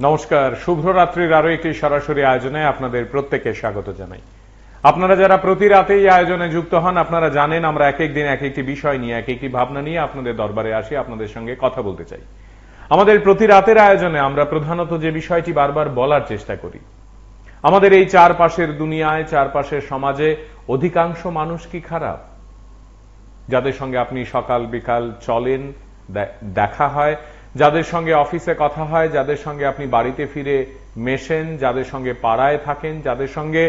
নমস্কার, শুভরাত্রির আরো একটি সরাসরি আয়োজনে আপনাদের প্রত্যেককে স্বাগত জানাই। আপনারা যারা প্রতি রাতে এই আয়োজনে যুক্ত হন, আপনারা জানেন আমরা এক এক দিন এক একটি বিষয় নিয়ে, এক একটি ভাবনা নিয়ে আপনাদের দরবারে আসি, আপনাদের সঙ্গে কথা বলতে চাই। আমাদের প্রতি রাতের আয়োজনে আমরা প্রধানত যে বিষয়টি বারবার বলার চেষ্টা করি, আমাদের এই চারপাশের দুনিয়ায়, চারপাশের সমাজে অধিকাংশ মানুষ কি খারাপ? যাদের সঙ্গে আপনি সকাল বিকাল চলেন, দেখা হয়, যাদের সঙ্গে অফিসে কথা হয়, যাদের সঙ্গে আপনি বাড়িতে ফিরে মেশেন, যাদের সঙ্গে পাড়ায় থাকেন, যাদের সঙ্গে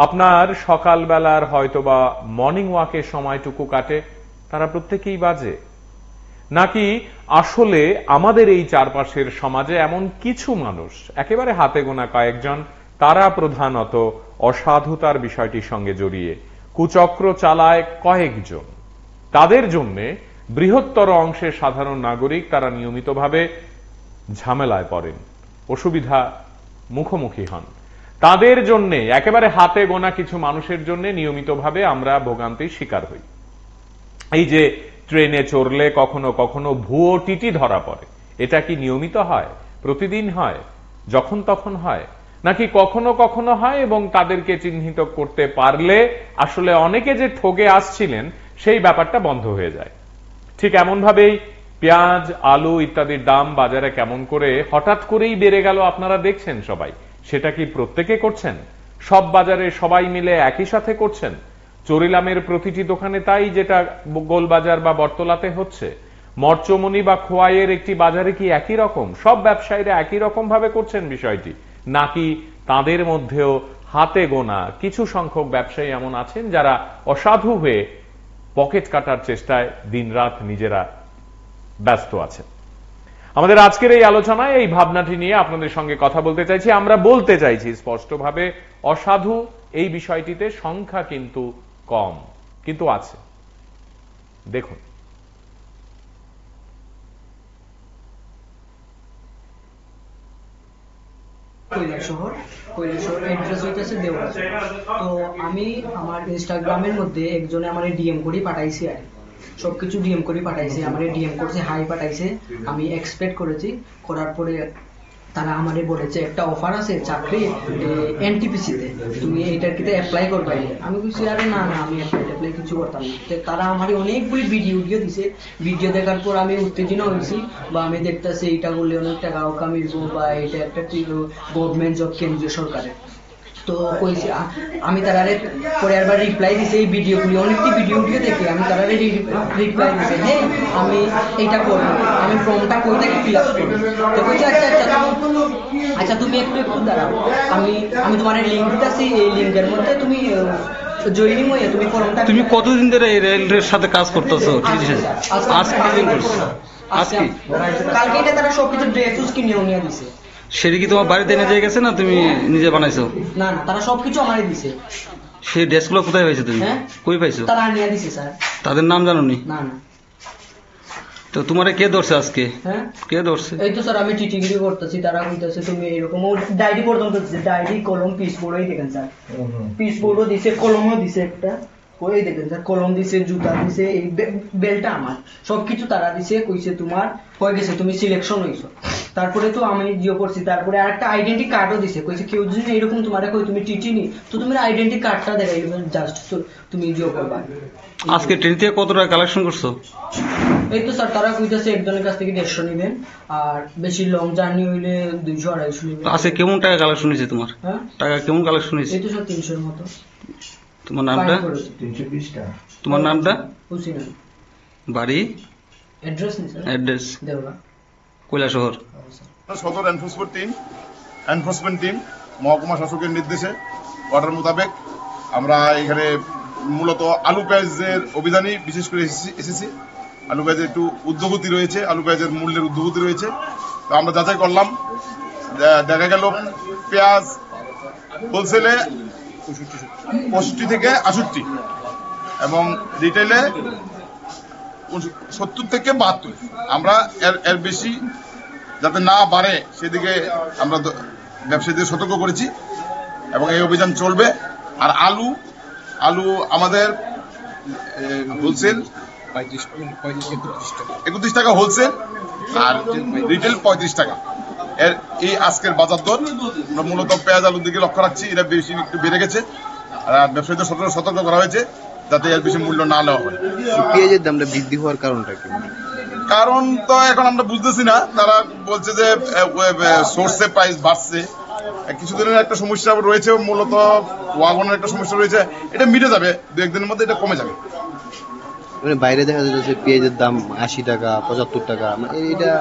আপনার সকালবেলার হয়তোবা মর্নিং ওয়াকের সময়টুকু কাটে, তারা প্রত্যেকেই বাজে? নাকি আসলে আমাদের এই চারপাশের সমাজে এমন কিছু মানুষ, একেবারে হাতে গোনা কয়েকজন, তারা প্রধানত অসাধুতার বিষয়টির সঙ্গে জড়িয়ে কুচক্র চালায় কয়েকজন, তাদের জন্য বৃহত্তর অংশের সাধারণ নাগরিক তারা নিয়মিতভাবে ঝামেলায় পড়েন, অসুবিধা মুখোমুখি হন। তাদের জন্য, একেবারে হাতে গোনা কিছু মানুষের জন্য নিয়মিতভাবে আমরা ভোগান্তির শিকার হই। এই যে ট্রেনে চড়লে কখনো কখনো ভুয়ো টিটি ধরা পড়ে, এটা কি নিয়মিত হয়, প্রতিদিন হয়, যখন তখন হয়, নাকি কখনো কখনো হয় এবং তাদেরকে চিহ্নিত করতে পারলে আসলে অনেকে যে ঠকে আসছিলেন সেই ব্যাপারটা বন্ধ হয়ে যায়? ঠিক এমন ভাবেই পেঁয়াজ, আলু ইত্যাদির দাম বাজারে কেমন করে হঠাৎ করেই বেড়ে গেল আপনারা দেখছেন সবাই। সেটা কি প্রত্যেকে করছেন? সব বাজারে সবাই মিলে একই সাথে করছেন? চরিলামের প্রতিটি দোকানে তাই, যেটা গোলবাজার বা বটতলাতে হচ্ছে? মরচমনি বা খোয়াইয়ের একটি বাজারে কি একই রকম? সব ব্যবসায়ীরা একই রকম ভাবে করছেন বিষয়টি, নাকি তাদের মধ্যেও হাতে গোনা কিছু সংখ্যক ব্যবসায়ী এমন আছেন যারা অসাধু হয়ে পকেট কাটার চেষ্টায় দিনরাত নিজেরা ব্যস্ত আছেন? আমাদের আজকের এই আলোচনায় এই ভাবনাটি নিয়ে আপনাদের সঙ্গে কথা বলতে চাইছি। আমরা বলতে চাইছি স্পষ্টভাবে, অসাধু এই বিষয়টিতে সংখ্যা কিন্তু কম, কিন্তু আছে। দেখুন, কৈলাসহর অ্যাড্রেস হইতেছে দেওয়া। তো আমি আমার ইনস্টাগ্রামের মধ্যে একজনে আমার ডিএম করে পাঠাইছি, আর সবকিছু ডিএম করে পাঠাইছে, আমার ডিএম করছে, হাই পাঠাইছে, আমি এক্সপেক্ট করেছি। করার পরে তারা আমারে বলেছে একটা অফার আছে চাকরি এনটিপিসিতে, তুমি এইটার কিতে অ্যাপ্লাই করবে। আমি বলছি আরে না না, আমি অ্যাপ্লাই কিছু করতাম না। তারা আমার অনেকগুলি ভিডিও দিছে, ভিডিও দেখার পর আমি উত্তেজনা হয়েছি, বা আমি দেখতেছি এইটা করলে অনেক টাকা কামিয়েবো, বা এটা একটা গভর্নমেন্ট জব কেন্দ্রীয় সরকারের। তো কইছি আমি তারারে পরে একবার রিপ্লাই দিছি, এই ভিডিওগুলি অনেকটি ভিডিও দেখে আমি তারারে রিপ্লাই দিছি, হ্যাঁ আমি এইটা করবো, আমি ফর্মটা কই থেকে ফিল আপ করবো। তো কইছি আচ্ছা আচ্ছা আচ্ছা তুমি একটু দাঁড়াও, আমি তোমার লিঙ্ক দিতেছি, এই লিঙ্কের মধ্যে তুমি জয়েনিং হয়ে তুমি ফর্মটা। তুমি কতদিন ধরে এই রেলের সাথে কাজ করতেছো? আজকে কালকে এটা তারা সবকিছু ড্রেস কিনে নিয়ে দিছে। সেটা কি তোমার বাড়িতে এনে দিয়ে গেছে না তুমি নিজে বানাইছো? না না, তারা সবকিছু আমারই দিছে। সেই ড্রেসগুলো কোথায় পাইছো তুমি? কই পাইছো? তারা নিয়ে দিছে স্যার। তাদের নাম জানো নি? না না। তো তোমারে কে ধরছে আজকে? হ্যাঁ কে ধরছে? এই তো স্যার আমি টিটিগিরি করতেছি, তারা কইতাছে তুমি এরকম, ডায়েরি পর্যন্ত দিছে, ডায়েরি কলম পিস বোর্ডই দেখেন স্যার, পিস বোর্ডও দিছে, কলমও দিছে একটা, ওই দেখেন স্যার, কলম দিছে, জুতা দিছে, এই বেলটা আমার, সবকিছু তারা দিছে। কইছে তোমার হয়ে গেছে, তুমি সিলেকশন হইছো। তারপরে তো আমি জিও করছি, তারপরে আরেকটা আইডেন্টি কার্ডও দিছে, কইছে কেউ যদি এরকম তোমার কই তুমি টিটি নি, তো তুমি আইডেন্টি কার্ডটা দেখাই জাস্ট তুমি জিও করবা। আজকে ট্রেন থেকে কত টাকা কালেকশন করছো? এই তো স্যার তারা কইতাছে একজনের কাছ থেকে 150 নেবেন, আর বেশি লং জার্নি হইলে 200-250 নেবেন। আজকে কেমন টাকা কালেকশন হয়েছে তোমার? হ্যাঁ টাকা কেমন কালেকশন হয়েছে? এই তো স্যার 300 এর মতো। তোমার নামটা? 320 টাকা। তোমার নামটা? হুসিনা। বাড়ি? অ্যাড্রেস নি স্যার, অ্যাড্রেস দেওয়া, কৈলাসহর। সদর এনফোর্সমেন্ট টিম মহকুমা শাসকের নির্দেশে অর্ডার মোতাবেক আমরা এখানে মূলত আলু পেঁয়াজের অভিযানে বিশেষ করে এসেছি। আলু পেঁয়াজের একটু ঊর্ধ্বগতি রয়েছে, আলু পেঁয়াজের মূল্যের ঊর্ধ্বগতি রয়েছে। তো আমরা যাচাই করলাম, দেখা গেল পেঁয়াজ হোলসেলে 65 থেকে 68 এবং রিটেলে 70 থেকে 72। আমরা এর বেশি যাতে না বাড়ে সেদিকে আমরা ব্যবসায়ীদের সতর্ক করেছি এবং এই অভিযান চলবে। আর আলু আমাদের হোলসেল 31 টাকা হোলসেল, আর রিটেল 35 টাকা। এর এই আজকের বাজার দর আমরা মূলত পেঁয়াজ আলুর দিকে লক্ষ্য রাখছি, এটা বেশি একটু বেড়ে গেছে। আর ব্যবসায়ীদের সতর্ক করা হয়েছে যাতে এর বেশি মূল্য না নেওয়া হয়। পেঁয়াজের দামটা বৃদ্ধি হওয়ার কারণটা কি? কারণ তো এখন আমরা বুঝতেছি না, তারা বলছে যে সোর্সে প্রাইস বাড়ছে, কিছুদিনের একটা সমস্যা রয়েছে, মূলত ওয়াগনের একটা সমস্যা রয়েছে, এটা মিটে যাবে, দু একদিনের মধ্যে এটা কমে যাবে। মানে বাইরে দেখা যাচ্ছে পেঁয়াজের দাম 80 টাকা 75 টাকা, মানে এটা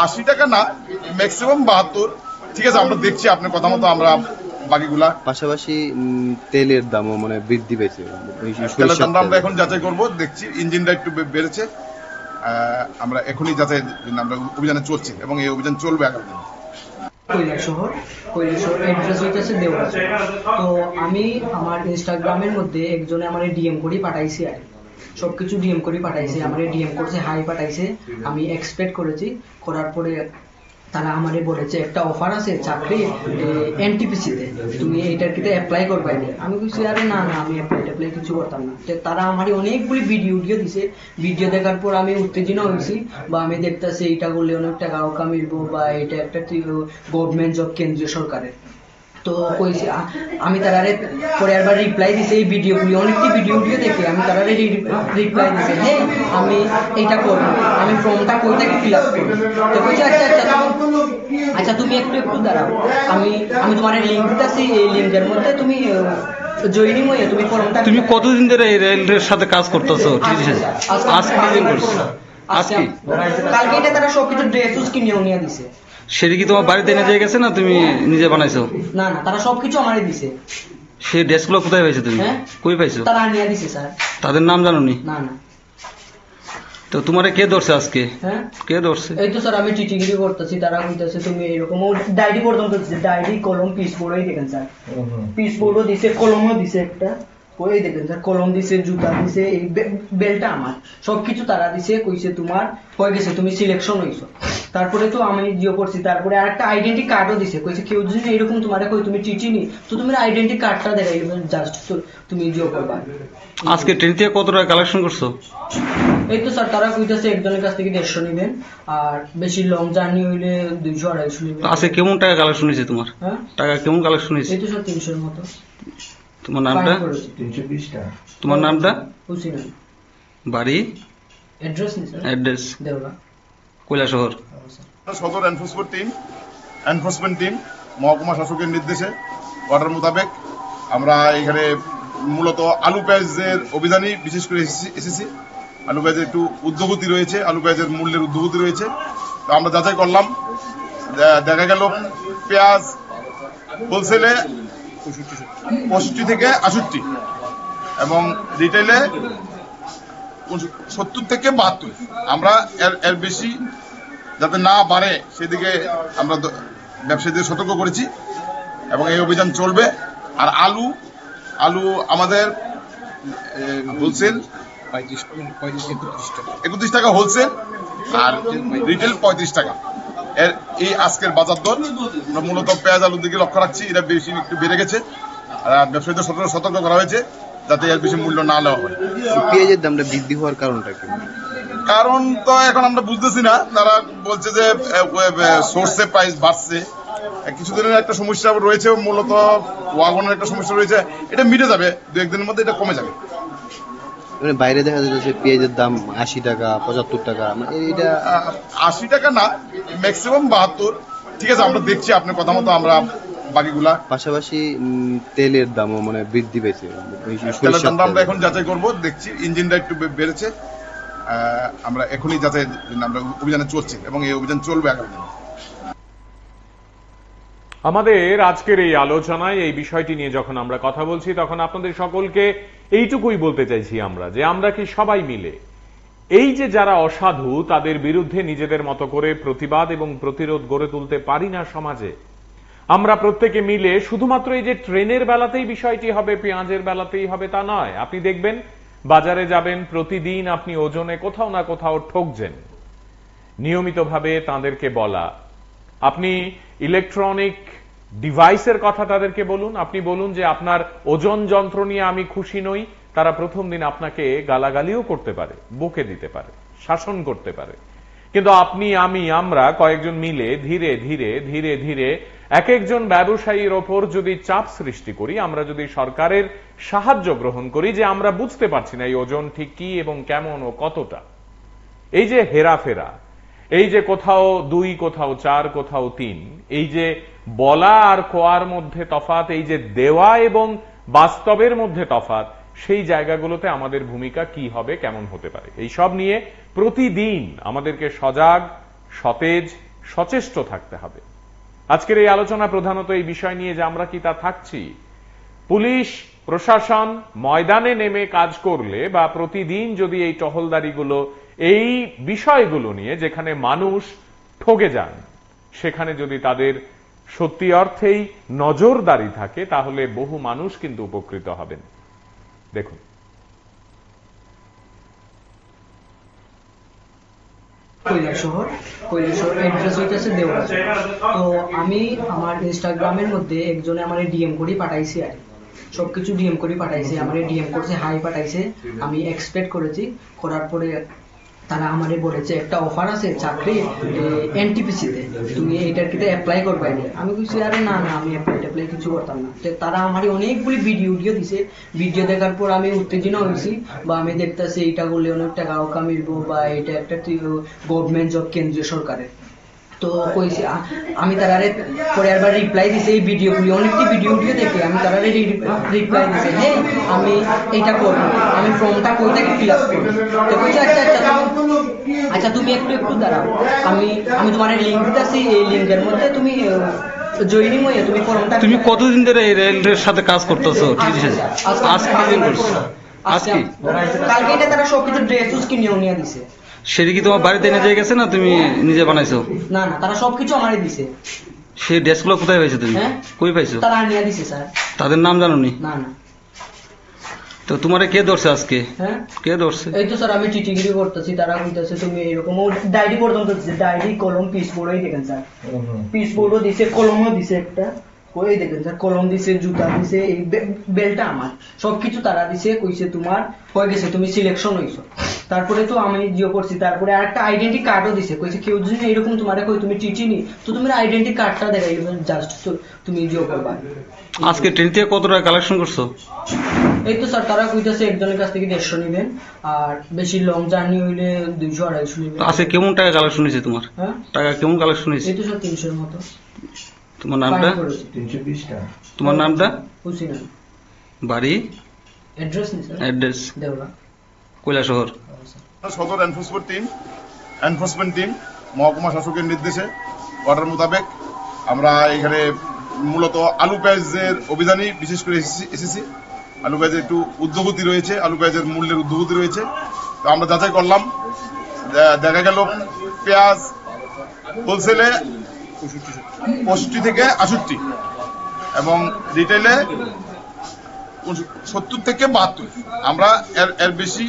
80 টাকা না, ম্যাক্সিমাম 72। ঠিক আছে, আমরা দেখছি আপনার কথা মতো আমরা বাকিগুলা। পাশাপাশি তেলের দামও মানে বৃদ্ধি পেয়েছে। তেলের দামটা আমরা এখন যাচাই করব, দেখছি ইঞ্জিনটা একটু বেড়েছে। আমরা এখনই যাচাই আমরা অভিযানে চলছি এবং এই অভিযান চলবে আগামী দিন। কৈলাসহর অ্যাড্রেস হইতেছে দেওরাজ। তো আমি আমার ইনস্টাগ্রামের মধ্যে একজনে আমার ডিএম করে পাঠাইছি আর সবকিছু ডিএম করে পাঠাইছে, আমার ডিএম করছে, হাই পাঠাইছে, আমি এক্সপেক্ট করেছি। করার পরে তারা আমারে বলেছে একটা অফার আছে চাকরি এনটিপিসিতে, তুমি এইটার কিতে অ্যাপ্লাই করবে। আমি বলছি আরে না না, আমি অ্যাপ্লাই কিছু করতাম না। তো তারা আমারে অনেকগুলি ভিডিও দিছে, ভিডিও দেখার পর আমি উত্তেজনা হয়েছি, বা আমি দেখতেছি এইটা করলে অনেক টাকা ওকা মিলবো, বা এটা একটা গভর্নমেন্ট জব কেন্দ্রীয় সরকারের। তো কইছি আমি তারারে পরে একবার রিপ্লাই দিছে, এই ভিডিওগুলি অনেকটি ভিডিও দেখে আমি তারারে রিপ্লাই দিছে, হ্যাঁ আমি এইটা করবো, আমি ফর্মটা কই থেকে ফিল আপ করবো। তো কইছে আচ্ছা তুমি একটু দাঁড়াও, আমি তোমার লিঙ্ক দিতেছি, এই লিঙ্কের মধ্যে তুমি জয়েনিং হয়ে তুমি ফর্মটা। তুমি কতদিন ধরে এই রেলের সাথে কাজ করতেছো? আজকে দিন করছো? আজকে কালকে এটা তারা সবকিছু ড্রেস কিনেও নিয়ে দিছে। সেটা কি তোমার বাড়িতে এনে দিয়ে গেছে না তুমি নিজে বানাইছো? না না, তারা সবকিছু আমারে দিছে। সেই ড্রেসগুলো কোথায় পাইছো তুমি? হ্যাঁ? কই পাইছো? তারা নিয়ে দিছে স্যার। তাদের নাম জানো নি? না না। তো তোমারে কে ধরছে আজকে? হ্যাঁ কে ধরছে? এই তো স্যার আমি টিটিগিরি করতেছি, তারা কইতাছে তুমি এরকম, ডায়েরি পর্যন্ত দিছে, ডায়েরি কলম পিস বোর্ডই দেখেন স্যার, পিস বোর্ডও দিছে, কলমও দিছে একটা, ওই দেখেন স্যার কলম দিছে, জুতা দিছে, এই বেলটা আমার, সবকিছু তারা দিছে। কইছে তোমার হয়ে গেছে, তুমি সিলেকশন হইছো। তারপরে তো আমি জিও করছি, তারপরে আরেকটা আইডেন্টি কার্ডও দিছে, কইছে কেউ যদি এরকম তোমারে কই তুমি টিটি নি, তো তুমি আইডেন্টি কার্ডটা দেখাই জাস্ট তুমি জিও করবা। আজকে ট্রেন থেকে কত টাকা কালেকশন করছো? এই তো স্যার তারা কইতাছে একজনের কাছ থেকে 150 নেবেন, আর বেশি লং জার্নি হইলে 200-250 নেবেন। আজকে কেমন টাকা কালেকশন হয়েছে তোমার? হ্যাঁ টাকা কেমন কালেকশন হয়েছে? এই তো স্যার 300 এর মতো। তোমার নামটা? 320 টাকা। তোমার নামটা? হুসিন বাড়ি? অ্যাড্রেস নি স্যার, অ্যাড্রেস? দেওরা, কৈলাসহর। সদর এনফোর্সমেন্ট টিম মহকুমা শাসকের নির্দেশে অর্ডার মোতাবেক আমরা এখানে মূলত আলু পেঁয়াজের অভিযানই বিশেষ করে এসেছি। আলু পেঁয়াজের একটু ঊর্ধ্বগতি রয়েছে, আলু পেঁয়াজের মূল্যের ঊর্ধ্বগতি রয়েছে। তো আমরা যাচাই করলাম, দেখা গেল পেঁয়াজ হোলসেলে 65 থেকে 68 এবং রিটেলে 70 থেকে 72। আমরা এর বেশি যাতে না বাড়ে সেদিকে আমরা ব্যবসায়ীদের সতর্ক করেছি এবং এই অভিযান চলবে। আর আলু আমাদের হোলসেল 31 টাকা হোলসেল, আর রিটেল 35 টাকা। এর এই আজকের বাজার দর আমরা মূলত পেঁয়াজ আলুর দিকে লক্ষ্য রাখছি, এটা বেশি একটু বেড়ে গেছে। আর ব্যবসায়ীদের সতর্ক করা হয়েছে যাতে এর বেশি মূল্য না নেওয়া হয়। পেঁয়াজের দামটা বৃদ্ধি হওয়ার কারণটা কি? কারণ তো এখন আমরা বুঝতেছি না, তারা বলছে যে সোর্সে প্রাইস বাড়ছে, কিছুদিনের একটা সমস্যা রয়েছে, মূলত ওয়াগনের একটা সমস্যা রয়েছে, এটা মিটে যাবে, দু একদিনের মধ্যে এটা কমে যাবে। মানে বাইরে দেখা যাচ্ছে পেঁয়াজের দাম 80 টাকা 75 টাকা, মানে এটা 80 টাকা না, ম্যাক্সিমাম 72। ঠিক আছে, আমরা দেখছি আপনার কথা মতো আমরা বাকিগুলা। পাশাপাশি তেলের দামও মানে বৃদ্ধি পেয়েছে। তেলের দামটা আমরা এখন যাচাই করব, দেখছি ইঞ্জিনটা একটু বেড়েছে। আমরা এখনই যাচাই আমরা অভিযানে চলছি এবং এই অভিযান চলবে আগামী দিন। আমাদের আজকের এই আলোচনায় এই বিষয়টি নিয়ে যখন আমরা কথা বলছি, তখন আপনাদের সকলকে এইটুকুই বলতে চাইছি আমরা, যে আমরা কি সবাই মিলে এই যে যারা অসাধু তাদের বিরুদ্ধে নিজেদের মতো করে প্রতিবাদ এবং প্রতিরোধ গড়ে তুলতে পারি না সমাজে? আমরা প্রত্যেকে মিলে শুধুমাত্র এই যে ট্রেনের বেলাতেই বিষয়টি হবে, পেঁয়াজের বেলাতেই হবে তা নয়। আপনি দেখবেন বাজারে যাবেন, প্রতিদিন আপনি ওজনে কোথাও না কোথাও ঠকছেন। নিয়মিতভাবে তাদেরকে বলা, আপনি ইলেকট্রনিক ডিভাইসের কথা তাদেরকে বলুন, আপনি বলুন যে আপনার ওজন যন্ত্র নিয়ে আমি খুশি নই, তারা প্রথম দিন আপনাকে গালাগালিও করতে পারে, বকে দিতে পারে, শাসন করতে পারে। কিন্তু আপনি আমি আমরা কয়েকজন মিলে ধীরে ধীরে ধীরে ধীরে এক একজন ব্যবসায়ীর ওপর যদি চাপ সৃষ্টি করি, আমরা যদি সরকারের সাহায্য গ্রহণ করি যে আমরা বুঝতে পারছি না এই ওজন ঠিক কি এবং কেমন ও কতটা, এই যে হেরাফেরা, এই যে কোথাও 2 কোথাও 4 কোথাও 3, এই যে বলা আর কোয়ার মধ্যে তফাৎ, এই যে দেওয়া এবং বাস্তবের মধ্যে তফাৎ, সেই জায়গাগুলোতে আমাদের ভূমিকা কি হবে, কেমন হতে পারে, এই সব নিয়ে প্রতিদিন আমাদেরকে সজাগ, সতেজ, সচেষ্ট থাকতে হবে। আজকের এই আলোচনা প্রধানত এই বিষয় নিয়ে যে আমরা কি তা থাকছি। পুলিশ প্রশাসন ময়দানে নেমে কাজ করলে বা প্রতিদিন যদি এই টহলদারিগুলো এই বিষয়গুলো নিয়ে, যেখানে মানুষ ঠকে যান, সেখানে যদি তাদের সত্যি অর্থেই নজরদারি থাকে, তাহলে বহু মানুষ কিন্তু উপকৃত হবেন। দেখুন, কৈলাসহর অ্যাড্রেস হইতেছে দেওয়া। তো আমি আমার ইনস্টাগ্রামের মধ্যে একজনে আমার ডিএম করে পাঠাইছি আর সবকিছু ডিএম করে পাঠাইছে, আমার ডিএম করছে, হাই পাঠাইছে, আমি এক্সপেক্ট করেছি। করার পরে তারা আমারে বলেছে একটা অফার আছে চাকরি এনটিপিসিতে, তুমি এইটার কিতে অ্যাপ্লাই করবে। আমি বলছি আরে না না, আমি অ্যাপ্লাই কিছু করতাম না। তো তারা আমার অনেকগুলি ভিডিও দিছে, ভিডিও দেখার পর আমি উত্তেজনা হয়েছি, বা আমি দেখতেছি এইটা করলে অনেক টাকাও কামিলবো, বা এটা একটা গভর্নমেন্ট জব কেন্দ্রীয় সরকারের। তো কইছি আমি তারারে পরে আবার রিপ্লাই দিছে, এই ভিডিওগুলি অনেকটি ভিডিও দেখে আমি তারারে রিপ্লাই দিছে, হ্যাঁ আমি এইটা করবো, আমি ফর্মটা কই থেকে ফিল আপ করবো। তো কইছে আচ্ছা তুমি একটু দাঁড়াও, আমি তোমার লিঙ্ক দিতেছি, এই লিঙ্কের মধ্যে তুমি জয়েনিং হয়ে তুমি ফর্মটা। তুমি কতদিন ধরে এই রেলের সাথে কাজ করতেছো? আজকে দিন করছো? আজকে কালকে এটা তারা সবকিছু ড্রেস কিনেও নিয়ে দিছে। সেটা কি তোমার বাড়িতে এনে দিয়ে গেছে না তুমি নিজে বানাইছো? না না, তারা সবকিছু আমারে দিছে। সেই ড্রেসগুলো কোথায় পাইছো তুমি? কই পাইছো? তারা নিয়ে দিছে স্যার। তাদের নাম জানো নি? না না। তো তোমারে কে ধরছে আজকে? হ্যাঁ কে ধরছে? এই তো স্যার আমি চিঠিগিরি করতেছি, তারা কইতাছে তুমি এরকম, ডায়েরি পর্যন্ত দিছে, ডায়েরি কলম পিস বোর্ডই দেখেন স্যার, পিস বোর্ডও দিছে, কলমও দিছে একটা, ওই দেখেন স্যার কলম দিছে, জুতা দিছে, এই বেলটা আমার, সবকিছু তারা দিছে। কইছে তোমার হয়ে গেছে, তুমি সিলেকশন হইছো। তারপরে তো আমি জিও করছি, তারপরে আরেকটা আইডেন্টি কার্ডও দিছে, কইছে কেউ যদি এরকম তোমার কই তুমি চিঠি নি তো তুমি আইডেন্টি কার্ডটা দেখাই জাস্ট তুমি জিও করবা। আজকে ট্রেন থেকে কত টাকা কালেকশন করছো? এই তো স্যার তারা কইতাছে একজনের কাছ থেকে 150 নেবেন, আর বেশি লং জার্নি হইলে 200-250 নেবেন। আজকে কেমন টাকা কালেকশন হয়েছে তোমার? হ্যাঁ টাকা কেমন কালেকশন হয়েছে? এই তো স্যার 300 এর মতো। তোমার নামটা? 320 টাকা। তোমার নামটা? হুসিনা। বাড়ি? অ্যাড্রেস নি স্যার, অ্যাড্রেস? দেওরা, কৈলাসহর। সদর এনফোর্সমেন্ট টিম মহকুমা শাসকের নির্দেশে অর্ডার মোতাবেক আমরা এখানে মূলত আলু পেঁয়াজের অভিযানই বিশেষ করে এসেছি। আলু পেঁয়াজের একটু ঊর্ধ্বগতি রয়েছে, আলু পেঁয়াজের মূল্যের ঊর্ধ্বগতি রয়েছে। তো আমরা যাচাই করলাম, দেখা গেল পেঁয়াজ হোলসেলে 65 থেকে 68 এবং রিটেলে 70 থেকে 72। আমরা এর বেশি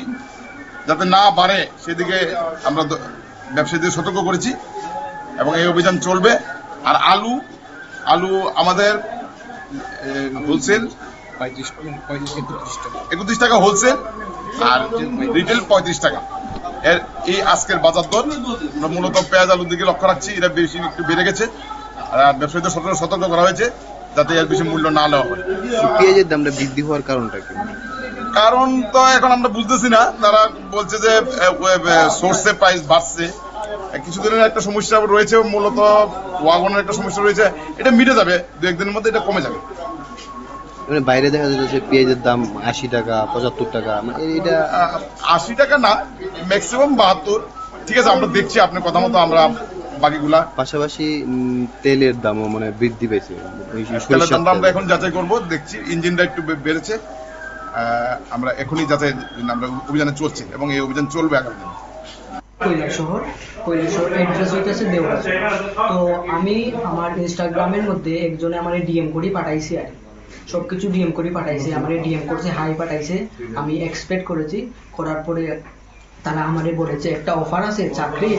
যাতে না বাড়ে সেদিকে আমরা ব্যবসায়ীদের সতর্ক করেছি এবং এই অভিযান চলবে। আর আলু আমাদের হোলসেল 31 টাকা হোলসেল, আর রিটেল 35 টাকা। এই আজকের বাজার দর আমরা মূলত পেঁয়াজ আলুর দিকে লক্ষ্য রাখছি, এটা বেশি একটু বেড়ে গেছে। আর ব্যবসায়ীদের সতর্ক করা হয়েছে যাতে এর বেশি মূল্য না নেওয়া হয়। পেঁয়াজের দামটা বৃদ্ধি হওয়ার কারণটা কি? কারণ তো এখন আমরা বুঝতেছি না, তারা বলছে যে সোর্সে প্রাইস বাড়ছে, কিছুদিনের একটা সমস্যা রয়েছে, মূলত ওয়াগনের একটা সমস্যা রয়েছে, এটা মিটে যাবে 2-1 দিনের মধ্যে, এটা কমে যাবে। মানে বাইরে দেখা যাচ্ছে পেঁয়াজের দাম 80 টাকা 75 টাকা, মানে এটা 80 টাকা না, ম্যাক্সিমাম 72। ঠিক আছে, আমরা দেখছি আপনার কথা মতো আমরা বাকিগুলা। পাশাপাশি তেলের দামও মানে বৃদ্ধি পেয়েছে। তেলের দামটা আমরা এখন যাচাই করবো, দেখছি ইঞ্জিনটা একটু বেড়েছে। আমরা এখনই যাচাই, আমরা অভিযানে চলছি এবং এই অভিযান চলবে আগামী দিনে। কৈলাসহর অ্যাড্রেস হইতেছে দেওয়া। তো আমি আমার ইনস্টাগ্রামের মধ্যে একজনে আমার ডিএম করে পাঠাইছি আর সবকিছু ডিএম করে পাঠাইছে, আমার ডিএম করছে, হাই পাঠাইছে, আমি এক্সপেক্ট করেছি। করার পরে তারা আমারে বলেছে একটা অফার আছে চাকরি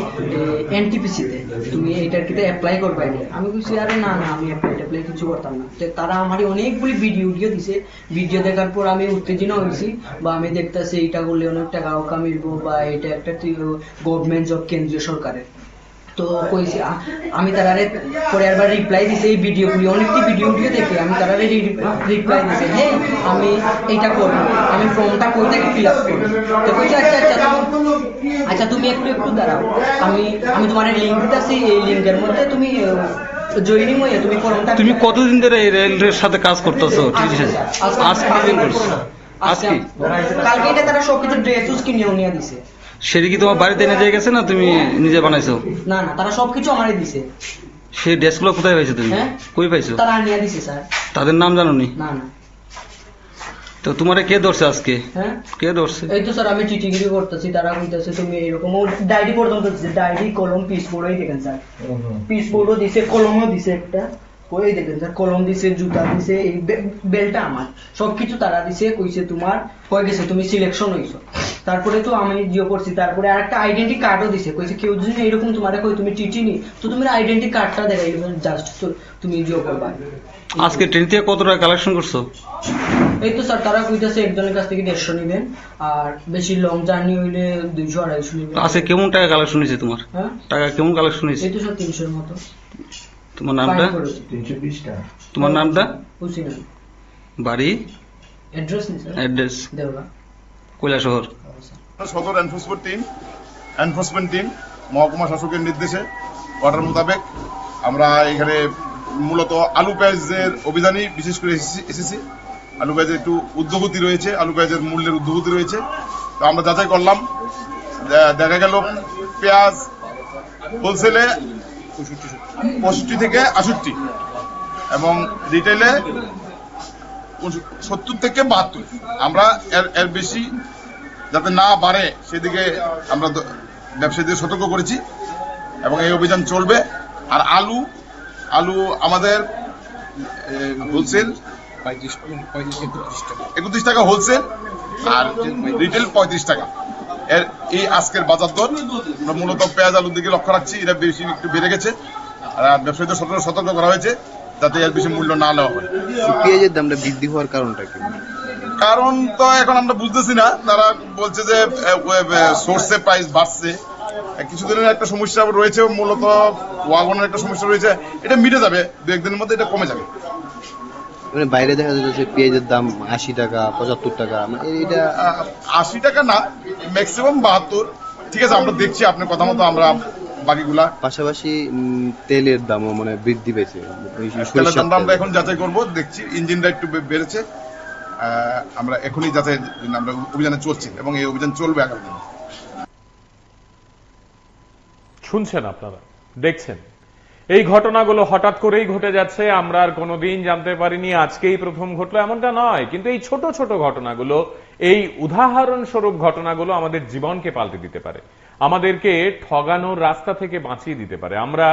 এনটিপিসিতে, তুমি এইটার কিতে অ্যাপ্লাই করবে। আমি বলছি আরে না না আমি অ্যাপ্লাই কিছু করতাম না। তো তারা আমারে অনেকগুলি ভিডিও দিছে, ভিডিও দেখার পর আমি উত্তেজনা হয়েছি, বা আমি দেখতেছি এইটা করলে অনেক টাকা মিলবো, বা এটা একটা গভর্নমেন্ট জব কেন্দ্রীয় সরকারের। তো কইছি আমি তারারে পরে একবার রিপ্লাই দিছি, এই ভিডিওগুলি অনেকটি ভিডিও দেখে আমি তারারে রিপ্লাই দিছি, হ্যাঁ আমি এইটা করবো, আমি ফর্মটা কই থেকে ফিল আপ করবো। তো কইছি আচ্ছা তুমি একটু দাঁড়াও, আমি তোমার লিঙ্ক দিতেছি, এই লিঙ্কের মধ্যে তুমি জয়েনিং হয়ে তুমি ফর্মটা। তুমি কতদিন ধরে এই রেলের সাথে কাজ করতেছো? আজকে দিন করছো? আজকে কালকে এটা তারা সবকিছু ড্রেস কিনেও নিয়ে দিছে। সেটা কি তোমার বাড়িতে এনে দিয়ে গেছে না তুমি নিজে বানাইছো? না না তারা সবকিছু আমারে দিছে। সেই ড্রেসগুলো কোথায় পাইছো তুমি? হ্যাঁ? কই পাইছো? তারা নিয়ে দিছে স্যার। তাদের নাম জানো নি? না না। তো তোমারে কে ধরছে আজকে? হ্যাঁ কে ধরছে? এই তো স্যার আমি চিঠিগিরি করতেছি, তারা কইতেছে তুমি এরকম, ডায়েরি পর্যন্ত দিছে, ডায়েরি কলম পিস বোর্ডই দেখেন স্যার, পিস বোর্ডও দিছে, কলমও দিছে একটা, ওই দেখেন স্যার কলম দিছে, জুতা দিছে, এই বেলটা আমার, সবকিছু তারা দিছে। কইছে তোমার হয়ে গেছে, তুমি সিলেকশন হইছো। তারপরে তো আমি জিও করছি, তারপরে আরেকটা আইডেন্টি কার্ডও দিছে। কইছে কেউ যদি এরকম তোমার কই তুমি টিটি নি, তো তুমি আইডেন্টি কার্ডটা দেখাই জাস্ট তুমি জিও করবা। আজকে ট্রেন থেকে কত টাকা কালেকশন করছো? এই তো স্যার তারা কইতাছে একজনের কাছ থেকে 150 নিবেন, আর বেশি লং জার্নি হইলে 200-250 নিবেন। আজকে কেমন টাকা কালেকশন হয়েছে তোমার? হ্যাঁ টাকা কেমন কালেকশন হয়েছে? এই তো স্যার 300 এর মতো। তোমার নামটা? 320 টাকা। তোমার নামটা? বুঝছি না। বাড়ি? অ্যাড্রেস নি স্যার, অ্যাড্রেস? দেওয়া। কৈলাসহর। সদর এনফোর্সমেন্ট টিম মহকুমা শাসকের নির্দেশে অর্ডার মোতাবেক আমরা এখানে মূলত আলু পেঁয়াজের অভিযানই বিশেষ করে এসেছি। আলু পেঁয়াজের একটু ঊর্ধ্বগতি রয়েছে, আলু পেঁয়াজের মূল্যের ঊর্ধ্বগতি রয়েছে। তো আমরা যাচাই করলাম, দেখা গেল পেঁয়াজ হোলসেলে 65 থেকে 68 এবং রিটেলে 70 থেকে 72। আমরা এর বেশি যাতে না বাড়ে সেদিকে আমরা ব্যবসায়ীদের সতর্ক করেছি এবং এই অভিযান চলবে। আর আলু আমাদের হোলসেল 31 টাকা হোলসেল, আর রিটেল 35 টাকা। এই আজকের বাজার দর আমরা মূলত পেঁয়াজ আলুর দিকে লক্ষ্য রাখছি, এটা বেশি একটু বেড়ে গেছে, আর ব্যবসায়ীদের সতর্ক করা হয়েছে যাতে এর বেশি মূল্য না নেওয়া হয়। পেঁয়াজের দামটা বৃদ্ধি হওয়ার কারণটা কি? কারণ তো এখন আমরা বুঝতেছি না, তারা বলছে যে সোর্সে প্রাইস বাড়ছে, কিছুদিনের একটা সমস্যা রয়েছে, মূলত ওয়াগনের একটা সমস্যা রয়েছে, এটা মিটে যাবে, 2-1 দিনের মধ্যে এটা কমে যাবে। মানে বাইরে দেখা যাচ্ছে পেঁয়াজের দাম 80 টাকা 75 টাকা, মানে এটা 80 টাকা না, ম্যাক্সিমাম 72। ঠিক আছে, আমরা দেখছি আপনার কথা মতো আমরা বাকিগুলা। পাশাপাশি তেলের দামও মানে বৃদ্ধি পেয়েছে। তেলের দামটা আমরা এখন যাচাই করবো, দেখছি ইঞ্জিনটা একটু বেড়েছে, আমরা এখনই যাচাই আমরা অভিযানে চলছি এবং এই অভিযান চলবে আগামী দিনে। শুনছেন আপনারা, দেখছেন, এই ঘটনাগুলো হঠাৎ করেই ঘটে যাচ্ছে, আমরা আর কোনোদিন জানতে পারিনি, আজকেই প্রথম ঘটলো এমনটা নয়। কিন্তু এই ছোট ছোট ঘটনাগুলো, এই উদাহরণস্বরূপ ঘটনাগুলো আমাদের জীবনকে পাল্টে দিতে পারে, আমাদেরকে ঠগানোর রাস্তা থেকে বাঁচিয়ে দিতে পারে। আমরা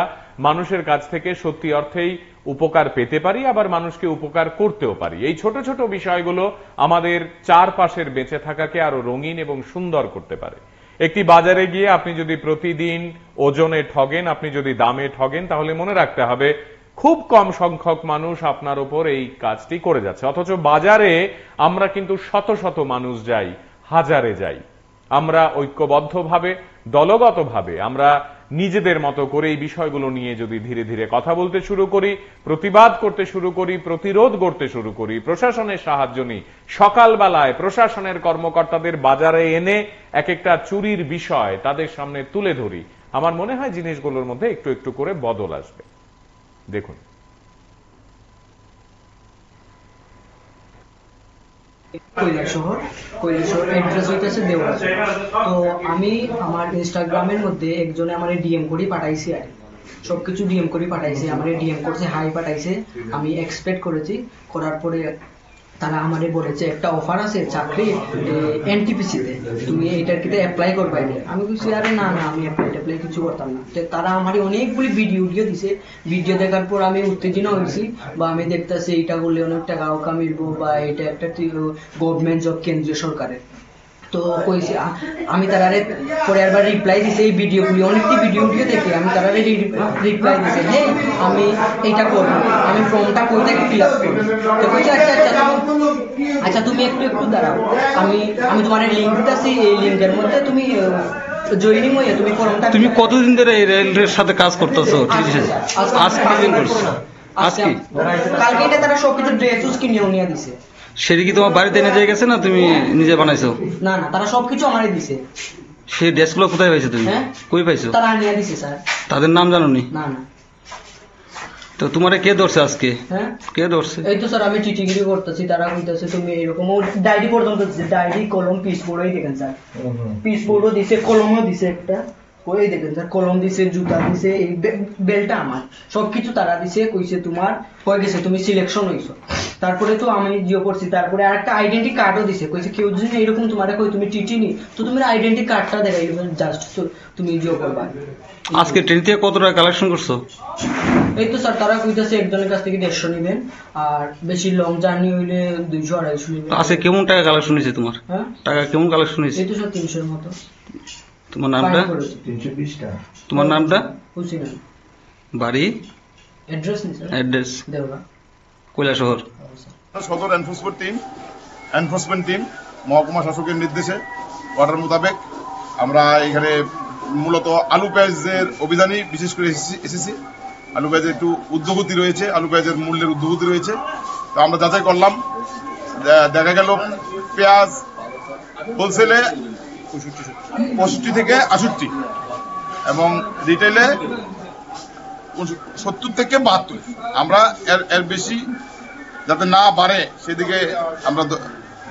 মানুষের কাছ থেকে সত্যি অর্থেই উপকার পেতে পারি, আবার মানুষকে উপকার করতেও পারি। এই ছোট ছোট বিষয়গুলো আমাদের চারপাশের বেঁচে থাকাকে আরো রঙিন এবং সুন্দর করতে পারে। একটি বাজারে গিয়ে আপনি যদি প্রতিদিন ওজনে ঠগেন, আপনি যদি দামে ঠগেন, তাহলে মনে রাখতে হবে খুব কম সংখ্যক মানুষ আপনার উপর এই কাজটি করে যাচ্ছে। অথচ বাজারে আমরা কিন্তু শত শত মানুষ যাই, হাজারে যাই। আমরা ঐক্যবদ্ধভাবে, দলগতভাবে আমরা নিজেদের মতো করে এই বিষয়গুলো নিয়ে যদি ধীরে ধীরে কথা বলতে শুরু করি, প্রতিবাদ করতে শুরু করি, প্রতিরোধ করতে শুরু করি, প্রশাসনের সাহায্য নিই, সকালবেলায় প্রশাসনের কর্মকর্তাদের বাজারে এনে এক একটা চুরির বিষয় তাদের সামনে তুলে ধরি, আমার মনে হয় জিনিসগুলোর মধ্যে একটু একটু করে বদল আসবে। দেখুন, কৈলাসহর অ্যাড্রেস হইতেছে দেওয়া। তো আমি আমার ইনস্টাগ্রামের মধ্যে একজনে আমার ডিএম করে পাঠাইছি, আর সবকিছু ডিএম করে পাঠাইছে, আমার ডিএম করছে, হাই পাঠাইছে, আমি এক্সপেক্ট করেছি। করার পরে তারা আমারে বলেছে একটা অফার আছে চাকরি এনটিপিসিতে, তুমি এইটার কিতে অ্যাপ্লাই করবে। আমি বলছি আরে না না আমি অ্যাপ্লাই কিছু করতাম না। তো তারা আমারে অনেকগুলি ভিডিও দিছে, ভিডিও দেখার পর আমি উত্তেজনা হয়েছি, বা আমি দেখতেছি এইটা করলে অনেক টাকা মিলবো, বা এটা একটা গভর্নমেন্ট জব কেন্দ্রীয় সরকারের। তো কইছে আমি তারারে পরে আবার রিপ্লাই দিছে এই ভিডিওগুলি অনেকটি ভিডিও দেখে আমি তারারে রিপ্লাই দিছে হ্যাঁ আমি এইটা করব আমি ফর্মটা কই থেকে ফিল আপ করব তো কইছে আচ্ছা তুমি একটু দাঁড়াও আমি তোমার লিংক দিতেছি এই লিংকের মধ্যে তুমি জয়েনিং হয়ে তুমি ফর্মটা তুমি কতদিন ধরে এই রেলের সাথে কাজ করতেছো আজকে দিন করছো আজকে কালকে এটা তারা সবকিছু ড্রেস কিনেও নিয়ে দিছে সেটা কি তোমার বাড়িতে এনে দিয়ে গেছে না তুমি নিজে বানাইছো? না তারা সবকিছু আমারই দিছে। সেই ড্রেসগুলো কোথায় পাইছো তুমি? হ্যাঁ? কই পাইছো? তারা নিয়ে দিছে স্যার। তাদের নাম জানো নি? না তো তোমারে কে ধরছে আজকে? হ্যাঁ কে ধরছে? এই তো স্যার আমি টিটিগিরি করতেছি তারা কইতাছে তুমি এরকম ডায়েরি পর্যন্ত দিছে ডায়েরি কলম পিস বোর্ডই দেখেন স্যার পিস বোর্ডও দিছে কলমও দিছে একটা ওই দেখেন স্যার কলম দিছে জুতা দিছে এই বেলটা আমার সবকিছু তারা দিছে কইছে তোমার হয়ে গেছে তুমি সিলেকশন হইছো তারপরে তো আমি জিও করছি তারপরে আরেকটা আইডেন্টি কার্ডও দিছে কইছে কেউ যদি এরকম তোমারে কই তুমি টিটি নি তো তুমি আইডেন্টি কার্ডটা দেখাই জাস্ট তুমি জিও করবা। আজকে ট্রেন থেকে কত টাকা কালেকশন করছো? এই তো স্যার তারা কইতাছে একজনের কাছ থেকে 150 নেবেন আর বেশি লং জার্নি হইলে 200-250 নেবেন। আজকে কেমন টাকা কালেকশন হয়েছে তোমার? হ্যাঁ টাকা কেমন কালেকশন হয়েছে? এই তো স্যার 300 এর মতো। তোমার নামটা? 320 টাকা। তোমার নামটা? হুসিন বাড়ি? অ্যাড্রেস নি স্যার অ্যাড্রেস? দেওয়া কৈলাসহর। সদর এনফোর্সমেন্ট টিম মহকুমা শাসকের নির্দেশে অর্ডার মোতাবেক আমরা এখানে মূলত আলু পেঁয়াজের অভিযানই বিশেষ করে এসেছি। আলু পেঁয়াজের একটু ঊর্ধ্বগতি রয়েছে, আলু পেঁয়াজের মূল্যের ঊর্ধ্বগতি রয়েছে। তো আমরা যাচাই করলাম, দেখা গেল পেঁয়াজ হোলসেলে 65 থেকে 68 এবং রিটেলে 70 থেকে 72। আমরা এর বেশি যাতে না বাড়ে সেদিকে আমরা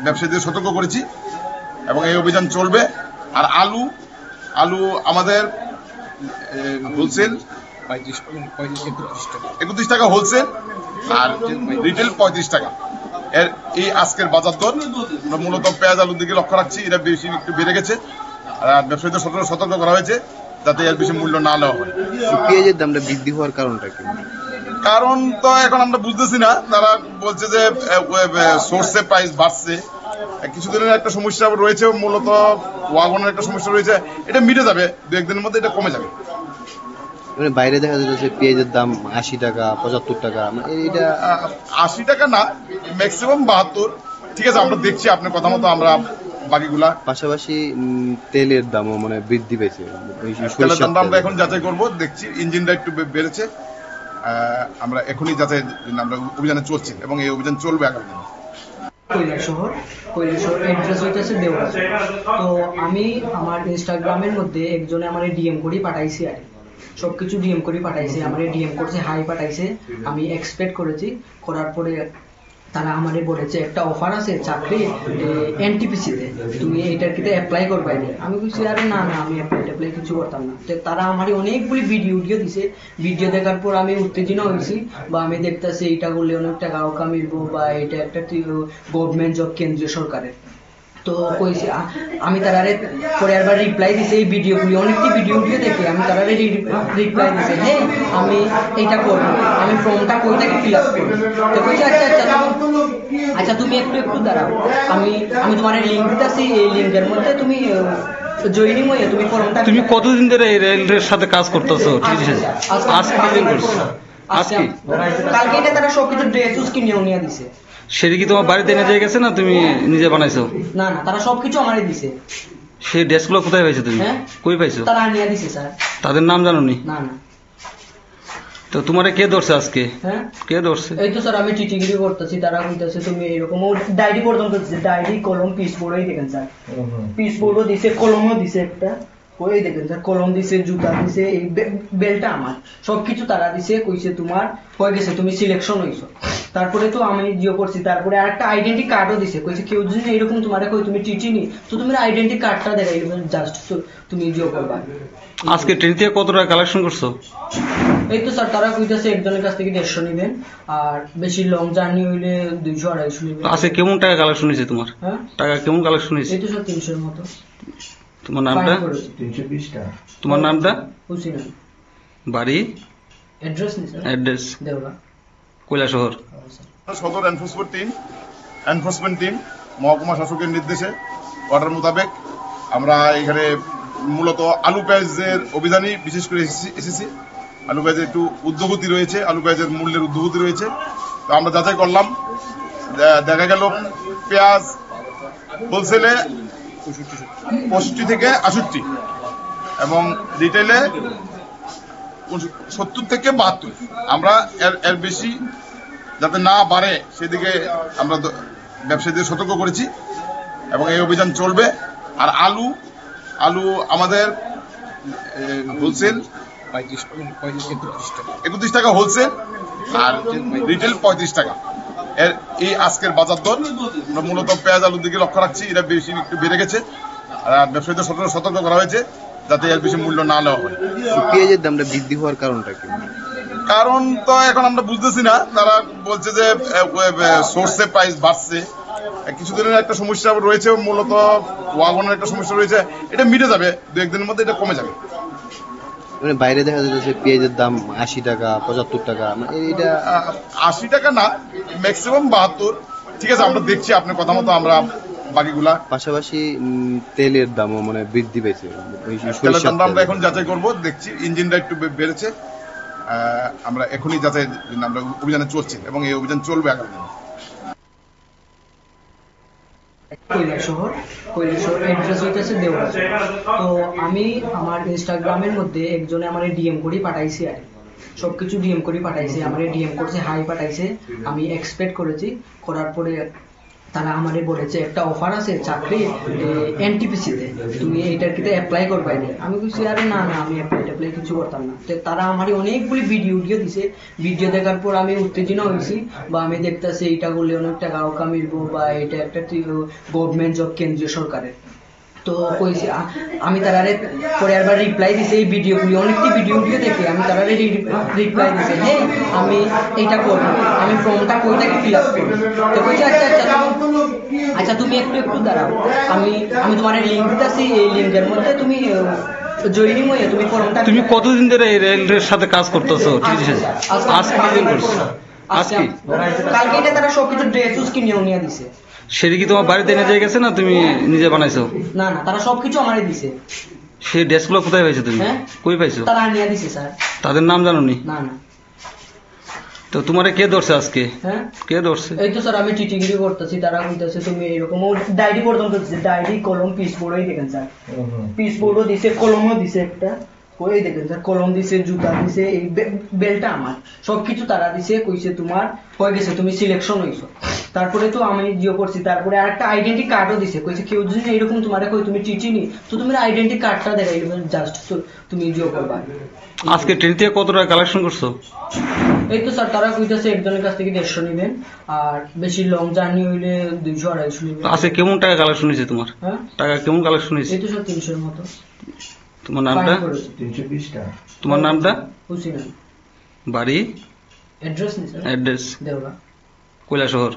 ব্যবসায়ীদের সতর্ক করেছি এবং এই অভিযান চলবে। আর আলু আমাদের হোলসেল 31 টাকা হোলসেল আর রিটেল 35 টাকা। এর এই আজকের বাজার দর আমরা মূলত পেঁয়াজ আলুর দিকে লক্ষ্য রাখছি, এটা বেশি একটু বেড়ে গেছে আর ব্যবসায়ীদের সতর্ক করা হয়েছে যাতে এর বেশি মূল্য না নেওয়া হয়। পেঁয়াজের দামটা বৃদ্ধি হওয়ার কারণটা কি? কারণ তো এখন আমরা বুঝতেছি না, তারা বলছে যে সোর্সে প্রাইস বাড়ছে, কিছুদিনের একটা সমস্যা রয়েছে, মূলত ওয়াগনের একটা সমস্যা রয়েছে, এটা মিটে যাবে 2-1 দিনের মধ্যে, এটা কমে যাবে। মানে বাইরে দেখা যাচ্ছে পেঁয়াজের দাম 80 টাকা 75 টাকা, মানে এটা 80 টাকা না, ম্যাক্সিমাম 72। ঠিক আছে, আমরা দেখছি আপনার কথা মতো আমরা বাকিগুলা। পাশাপাশি তেলের দামও মানে বৃদ্ধি পেয়েছে। তেলের দামটা আমরা এখন যাচাই করব, দেখছি ইঞ্জিনটা একটু বেড়েছে, আমরা এখনই যাচাই আমরা অভিযানে চলছি এবং এই অভিযান চলবে আগামী দিনে। কৈলাসহর অ্যাড্রেস হইতেছে দেওয়া। তো আমি আমার ইনস্টাগ্রামের মধ্যে একজনে আমার ডিএম করে পাঠাইছি আর সবকিছু ডিএম করে পাঠাইছে, আমার ডিএম করছে হাই পাঠাইছে, আমি এক্সপেক্ট করেছি, করার পরে তারা আমারে বলেছে একটা অফার আছে চাকরি এনটিপিসিতে, তুমি এটার কিতে অ্যাপ্লাই করবে। আমি বলছি আরে না আমি অ্যাপ্লাই কিছু করতাম না। তো তারা আমারে অনেকগুলি ভিডিও দিছে, ভিডিও দেখার পর আমি উত্তেজনা হয়েছি, বা আমি দেখতেছি এটা করলে অনেক টাকাও কামিলবো বা এটা একটা গভর্নমেন্ট জব কেন্দ্রীয় সরকারের। তো কইছে আমি তারারে পরে আবার রিপ্লাই দিছে এই ভিডিওগুলি অনেকটি ভিডিও দেখে আমি তারারে রিপ্লাই দিছে হ্যাঁ আমি এইটা করব আমি ফর্মটা কই থেকে ফিল আপ করব। তো কইছে আচ্ছা তুমি একটু দাঁড়াও আমি তোমার লিংক দিতেছি এই লিংকের মধ্যে তুমি জয়েনিং হয়ে তুমি ফর্মটা। তুমি কতদিন ধরে এই রেলের সাথে কাজ করতেছো? আজকে দিন করছো? আজকে কালকে এটা তারা সবকিছু ড্রেস কিনেও নিয়ে দিছে। সেটা কি তোমার বাড়িতে এনে দিয়ে গেছে না তুমি নিজে বানাইছো? না তারা সবকিছু আমারই দিছে। সেই ড্রেসগুলো কোথায় পাইছো তুমি? হ্যাঁ? কই পাইছো? তারা নিয়ে দিছে স্যার। তাদের নাম জানো নি? না তো তোমারে কে ধরছে আজকে? হ্যাঁ কে ধরছে? এই তো স্যার আমি টিটিগিরি করতেছি তারা কইতাছে তুমি এরকম ডায়েরি পর্যন্ত দিছে ডায়েরি কলম পিস বোর্ডই দেখেন স্যার পিস বোর্ডও দিছে কলমও দিছে একটা ওই দেখেন স্যার কলম দিছে জুতা দিছে এই বেলটা আমার সবকিছু তারা দিছে কইছে তোমার হয়ে গেছে তুমি সিলেকশন হইছো। তারপরে তো আমি জিও করছি তারপরে আরেকটা আইডেন্টি কার্ডও দিছে কইছে কেউ যদি এরকম তোমারে কই তুমি টিটি নি তো তুমি আইডেন্টি কার্ডটা দেখাই জাস্ট তুমি জিও করবা। আজকে ট্রেন থেকে কত টাকা কালেকশন করছো? এই তো স্যার তারা কইতাছে একজনের কাছ থেকে 150 নেবেন আর বেশি লং জার্নি হইলে 200-250 নেবেন। আজকে কেমন টাকা কালেকশন হয়েছে তোমার? হ্যাঁ টাকা কেমন কালেকশন হয়েছে? এই তো স্যার 300 এর মতো। তোমার নামটা? 320 টাকা। তোমার নামটা? হুসিন বাড়ি? অ্যাড্রেস নি স্যার অ্যাড্রেস? দেওয়া কৈলাসহর। সদর এনফোর্সমেন্ট টিম মহকুমা শাসকের নির্দেশে অর্ডার মোতাবেক আমরা এখানে মূলত আলু পেঁয়াজের অভিযানই বিশেষ করে এসেছি। আলু পেঁয়াজের একটু ঊর্ধ্বগতি রয়েছে, আলু পেঁয়াজের মূল্যের ঊর্ধ্বগতি রয়েছে। তো আমরা যাচাই করলাম, দেখা গেল পেঁয়াজ হোলসেলে 65 থেকে 68 এবং রিটেলে 70 থেকে 72। আমরা এর বেশি যাতে না বাড়ে সেদিকে আমরা ব্যবসায়ীদের সতর্ক করেছি এবং এই অভিযান চলবে। আর আলু আমাদের হোলসেল 31 টাকা হোলসেল আর রিটেল 35 টাকা। এই আজকের বাজার দর আমরা মূলত পেঁয়াজ আলুর দিকে লক্ষ্য রাখছি, এটা বেশি একটু বেড়ে গেছে। আর ব্যবসায়ীদের সতর্ক করা হয়েছে যাতে এর বেশি মূল্য না নেওয়া হয়। পেঁয়াজের দামটা বৃদ্ধি হওয়ার কারণটা কি? কারণ তো এখন আমরা বুঝতেছি না, তারা বলছে যে সোর্সে প্রাইস বাড়ছে, কিছুদিনের একটা সমস্যা রয়েছে, মূলত ওয়াগনের একটা সমস্যা রয়েছে, এটা মিটে যাবে, 2-1 দিনের মধ্যে এটা কমে যাবে। মানে বাইরে দেখা যাচ্ছে পেঁয়াজের দাম 80 টাকা 75 টাকা, মানে এটা 80 টাকা না, ম্যাক্সিমাম 72। ঠিক আছে, আমরা দেখছি আপনার কথা মতো আমরা বাকিগুলা। পাশাপাশি তেলের দামও মানে বৃদ্ধি পেয়েছে। তেলের দামটা আমরা এখন যাচাই করব, দেখছি ইঞ্জিনটা একটু বেড়েছে। আমরা এখনই যাচাই, আমরা অভিযানে চলছি এবং এই অভিযান চলবে আগামী দিনে। কৈলাসহর অ্যাড্রেস হইতেছে দেওরা। তো আমি আমার ইনস্টাগ্রামের মধ্যে একজনে আমার ডিএম করে পাঠাইছি আর সবকিছু ডিএম করে পাঠাইছে, আমার ডিএম করছে, হাই পাঠাইছে। আমি এক্সপেক্ট করেছি, করার পরে তারা আমারে বলেছে একটা অফার আছে চাকরি এনটিপিসিতে, তুমি এইটার কিতে অ্যাপ্লাই করবে। আমি বলছি আরে না আমি অ্যাপ্লাই কিছু করতাম না। তো তারা আমার অনেকগুলি ভিডিও দিছে, ভিডিও দেখার পর আমি উত্তেজনা হয়েছি, বা আমি দেখতেছি এইটা করলে অনেক টাকাও কামিরবো, বা এটা একটা গভর্নমেন্ট জব কেন্দ্রীয় সরকারের। তো কইছি আমি তারারে পরে আবার রিপ্লাই দিছে, এই ভিডিওগুলি অনেকটি ভিডিও দেখে আমি তারারে রিপ্লাই দিছে, হ্যাঁ আমি এইটা করবো, আমি ফর্মটা কইটাকে ফিল আপ করবো। তো কইছি আচ্ছা তুমি একটু দাঁড়াও, আমি তোমার লিঙ্ক দিতেছি, এই লিঙ্কের মধ্যে তুমি জয়েনিং হয়ে তুমি ফর্মটা। তুমি কতদিন ধরে এই রেলের সাথে কাজ করতেছো? আজকে দিন করছো? আজকে কালকে এটা তারা সবকিছু ড্রেস কিনেও নিয়ে দিছে। সেটা কি তোমার বাড়িতে এনে দিয়ে গেছে না তুমি নিজে বানাইছো? না তারা সবকিছু আমারে দিছে। সেই ড্রেসগুলো কোথায় পাইছো তুমি? হ্যাঁ? কই পাইছো? তারা নিয়ে দিছে স্যার। তাদের নাম জানো নি? না তো তোমারে কে ধরছে আজকে? হ্যাঁ কে ধরছে? এই তো স্যার আমি টিটিগিরি করতেছি, তারা কইতেছে তুমি এরকম, ডায়েরি পর্যন্ত দিছে, ডায়েরি কলম পিস বোর্ডই দেখেন স্যার, পিস বোর্ডও দিছে, কলমও দিছে একটা, ওই দেখেন স্যার কলম দিছে, জুতা দিছে, এই বেলটা আমার, সবকিছু তারা দিছে। কইছে তোমার হয়ে গেছে, তুমি সিলেকশন হইছো। তারপরে তো আমি জিও করছি, তারপরে আরেকটা আইডেন্টি কার্ডও দিছে, কইছে কেউ যদি এরকম তোমারে কই তুমি টিটি নি তো তুমি আইডেন্টি কার্ডটা দেখাই জাস্ট তুমি জিও করবা। আজকে ট্রেন থেকে কত টাকা কালেকশন করছো? এই তো স্যার তারা কইতেছে একজনের কাছ থেকে 150 নেবেন, আর বেশি লং জার্নি হইলে 200-250 নেবেন। আজকে কেমন টাকা কালেকশন হয়েছে তোমার? হ্যাঁ টাকা কেমন কালেকশন হয়েছে? এই তো স্যার 300-এর মতো। তোমার নামটা? 320 টাকা। তোমার নামটা? হুসিনা। বাড়ি? অ্যাড্রেস নি স্যার? অ্যাড্রেস? দেওরা। কৈলাসহর।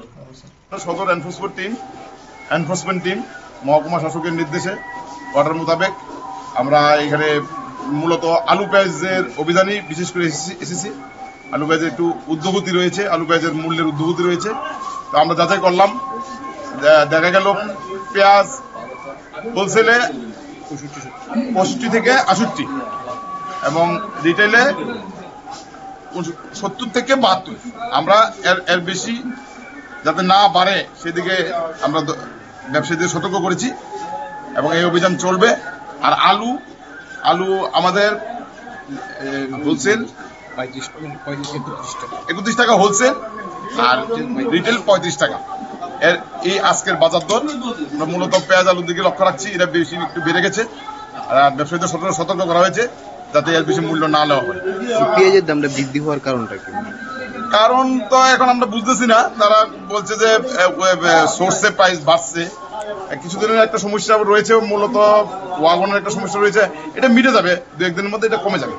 সদর এনফোর্সমেন্ট টিম মহকুমা শাসকের নির্দেশে অর্ডার মোতাবেক আমরা এখানে মূলত আলু পেঁয়াজের অভিযানই বিশেষ করে এসেছি। আলু পেঁয়াজের একটু ঊর্ধ্বগতি রয়েছে, আলু পেঁয়াজের মূল্যের ঊর্ধ্বগতি রয়েছে। তো আমরা যাচাই করলাম, দেখা গেল পেঁয়াজ হোলসেলে 65 থেকে 68 এবং রিটেলে 70 থেকে 72। আমরা এর বেশি যাতে না বাড়ে সেদিকে আমরা ব্যবসায়ীদের সতর্ক করেছি এবং এই অভিযান চলবে। আর আলু আমাদের হোলসেল 31 টাকা হোলসেল আর রিটেল 35 টাকা। এই আজকের বাজার দর আমরা মূলত পেঁয়াজ আলুর দিকে লক্ষ্য রাখছি, এটা বেশি একটু বেড়ে গেছে। আর ব্যবসায়ীদের সতর্ক করা হয়েছে যাতে এর বেশি মূল্য না নেওয়া হয়। পেঁয়াজের দামটা বৃদ্ধি হওয়ার কারণটা কি? কারণ তো এখন আমরা বুঝতেছি না, তারা বলছে যে সোর্সে প্রাইস বাড়ছে, কিছুদিনের একটা সমস্যা রয়েছে, মূলত ওয়াগনের একটা সমস্যা রয়েছে, এটা মিটে যাবে, 2-1 দিনের মধ্যে এটা কমে যাবে।